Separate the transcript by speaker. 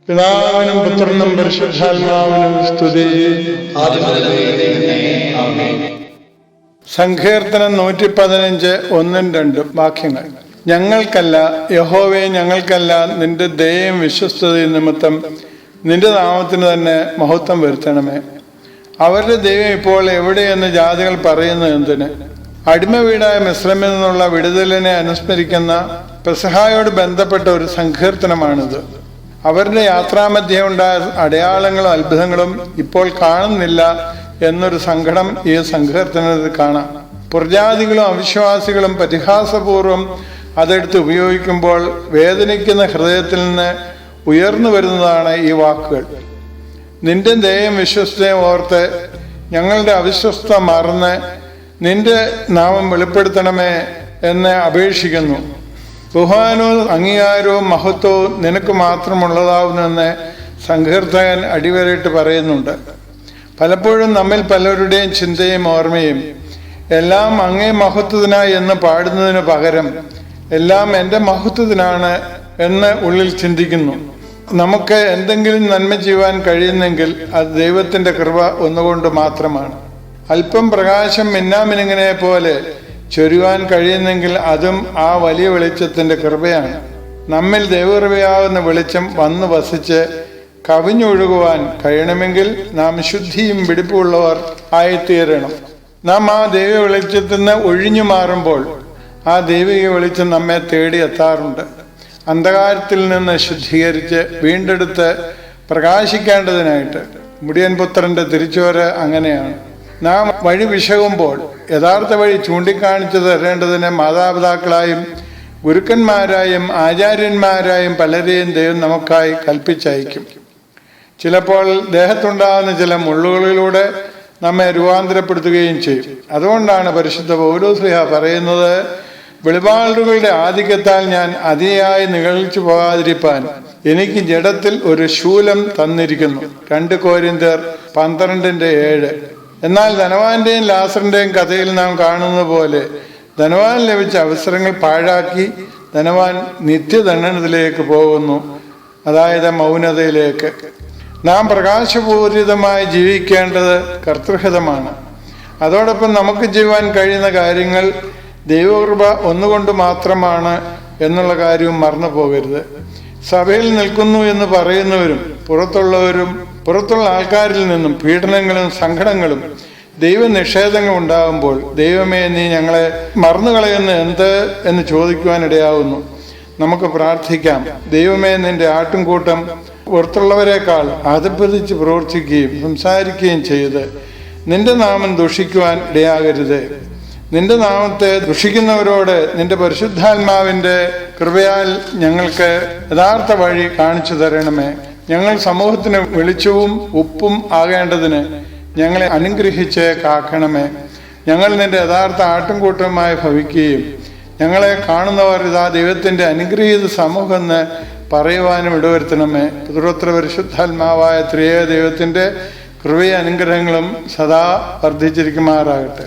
Speaker 1: പിതാവിനും പുത്രനും പരിശുദ്ധാത്മാവിനും സ്തുതി. സങ്കീർത്തനം 115 1-2 വാക്യങ്ങൾ. ഞങ്ങൾക്കല്ല യഹോവേ, ഞങ്ങൾക്കല്ല, നിന്റെ ദയയും വിശ്വസ്തതയും നിമിത്തം നിന്റെ നാമത്തിന് തന്നെ മഹത്വം വരുത്തണമേ. അവരുടെ ദൈവം ഇപ്പോൾ എവിടെയെന്ന് ജാതികൾ പറയുന്നത് എന്തിന്? അടിമ വീടായ മിസ്രൈമിൽ നിന്നുള്ള വിടുതലിനെ അനുസ്മരിക്കുന്ന പെസഹായോട് ബന്ധപ്പെട്ട ഒരു സങ്കീർത്തനമാണിത്. അവരുടെ യാത്രാമധ്യേ ഉണ്ടായ അടയാളങ്ങളും അത്ഭുതങ്ങളും ഇപ്പോൾ കാണുന്നില്ല എന്നൊരു സങ്കടം ഈ സങ്കീർത്തനത്തിൽ കാണാം. പുറജാതികളും അവിശ്വാസികളും പരിഹാസപൂർവം അതെടുത്ത് ഉപയോഗിക്കുമ്പോൾ വേദനിക്കുന്ന ഹൃദയത്തിൽ നിന്ന് ഉയർന്നു വരുന്നതാണ് ഈ വാക്കുകൾ. നിന്റെ ദയയും വിശ്വസ്തയും ഓർത്ത് ഞങ്ങളുടെ അവിശ്വസ്ത മറന്ന് നിന്റെ നാമം വെളിപ്പെടുത്തണമേ എന്ന് അപേക്ഷിക്കുന്നു. ബഹുമാനവും അംഗീകാരവും മഹത്വവും നിനക്ക് മാത്രമുള്ളതാവുന്നെന്ന് സങ്കീർത്തകൻ അടിവരയിട്ട് പറയുന്നുണ്ട്. പലപ്പോഴും നമ്മിൽ പലരുടെയും ചിന്തയും ഓർമ്മയും എല്ലാം അങ്ങേ മഹത്വത്തിനായി എന്ന് പാടുന്നതിന് പകരം എല്ലാം എൻ്റെ മഹത്വത്തിനാണ് എന്ന് ഉള്ളിൽ ചിന്തിക്കുന്നു. നമുക്ക് എന്തെങ്കിലും നന്മ ചെയ്യുവാൻ കഴിയുന്നെങ്കിൽ അത് ദൈവത്തിൻ്റെ കൃപ ഒന്നുകൊണ്ട് മാത്രമാണ്. അല്പം പ്രകാശം മിന്നാമിനുങ്ങിനെ പോലെ ചൊരിയുവാൻ കഴിയുന്നെങ്കിൽ അതും ആ വലിയ വെളിച്ചത്തിൻ്റെ കൃപയാണ്. നമ്മിൽ ദൈവകൃപയാകുന്ന വെളിച്ചം വന്ന് വസിച്ച് കവിഞ്ഞൊഴുകുവാൻ കഴിയണമെങ്കിൽ നാം ശുദ്ധിയും വെടിപ്പുള്ളവർ ആയിത്തീരണം. നാം ആ ദൈവ വെളിച്ചത്തിൽ നിന്ന് ഒഴിഞ്ഞു മാറുമ്പോൾ ആ ദൈവിക വെളിച്ചം നമ്മെ തേടി എത്താറുണ്ട്. അന്ധകാരത്തിൽ നിന്ന് ശുദ്ധീകരിച്ച് വീണ്ടെടുത്ത് പ്രകാശിക്കേണ്ടതിനായിട്ട് മുടിയൻ പുത്രന്റെ തിരിച്ചുവരവ് അങ്ങനെയാണ്. നാം വഴി വിശകുമ്പോൾ യഥാർത്ഥ വഴി ചൂണ്ടിക്കാണിച്ചു തരേണ്ടതിന് മാതാപിതാക്കളായും ഗുരുക്കന്മാരായും ആചാര്യന്മാരായും പലരെയും ദൈവം നമുക്കായി കൽപ്പിച്ചയക്കും. ചിലപ്പോൾ ദേഹത്തുണ്ടാകുന്ന ചില മുള്ളുകളിലൂടെ നമ്മെ രൂപാന്തരപ്പെടുത്തുകയും ചെയ്യും. അതുകൊണ്ടാണ് പരിശുദ്ധ പൗലോസ്ലീഹ പറയുന്നത്, വെളിപാടുകളുടെ ആധിക്യത്താൽ ഞാൻ അതിയായി നിഗളിച്ചു പോകാതിരിപ്പാൻ എനിക്ക് ജഡത്തിൽ ഒരു ശൂലം തന്നിരിക്കുന്നു. 2 കൊരിന്ത്യർ 12:7. എന്നാൽ ധനവാന്റെയും ലാസറിന്റെയും കഥയിൽ നാം കാണുന്നത് പോലെ ധനവാൻ ലഭിച്ച അവസരങ്ങൾ പാഴാക്കി ധനവാൻ നിത്യദണ്ഡനത്തിലേക്ക് പോകുന്നു, അതായത് മൗനതയിലേക്ക്. നാം പ്രകാശപൂരിതമായി ജീവിക്കേണ്ടത് കർത്തൃഹിതമാണ്. അതോടൊപ്പം നമുക്ക് ചെയ്യുവാൻ കഴിയുന്ന കാര്യങ്ങൾ ദൈവകൃപ ഒന്നുകൊണ്ട് മാത്രമാണ് എന്നുള്ള കാര്യവും മറന്നു പോകരുത്. സഭയിൽ നിൽക്കുന്നു എന്ന് പറയുന്നവരും പുറത്തുള്ള ആൾക്കാരിൽ നിന്നും പീഡനങ്ങളും സങ്കടങ്ങളും ദൈവനിഷേധങ്ങളും ഉണ്ടാകുമ്പോൾ ദൈവമേ, നീ ഞങ്ങളെ മറന്നുകളയുന്ന എന്ത് എന്ന് ചോദിക്കുവാനിടയാവുന്നു. നമുക്ക് പ്രാർത്ഥിക്കാം. ദൈവമേ, നിന്റെ ആട്ടുംകൂട്ടം പുറത്തുള്ളവരെക്കാൾ അധപ്പതിച്ച് പ്രവർത്തിക്കുകയും സംസാരിക്കുകയും ചെയ്ത് നിന്റെ നാമം ദുഷിക്കുവാൻ ഇടയാകരുത്. നിന്റെ നാമത്തെ ദുഷിക്കുന്നവരോട് നിന്റെ പരിശുദ്ധാത്മാവിൻ്റെ കൃപയാൽ ഞങ്ങൾക്ക് യഥാർത്ഥ വഴി കാണിച്ചു തരണമേ. ഞങ്ങൾ സമൂഹത്തിന് വെളിച്ചവും ഉപ്പും ആകേണ്ടതിന് ഞങ്ങളെ അനുഗ്രഹിച്ച് കാക്കണമേ. ഞങ്ങൾ നിന്റെ യഥാർത്ഥ ആട്ടുംകൂട്ടമായി ഭവിക്കുകയും ഞങ്ങളെ കാണുന്നവർ ഇതാ ദൈവത്തിൻ്റെ അനുഗ്രഹീത സമൂഹം എന്ന് പറയുവാനും ഇടവരുത്തണമേ. പുത്രോത്ര പരിശുദ്ധാത്മാവായ ത്രിയേക ദൈവത്തിൻ്റെ കൃപയും അനുഗ്രഹങ്ങളും സദാ വർദ്ധിച്ചിരിക്കുമാറാകട്ടെ.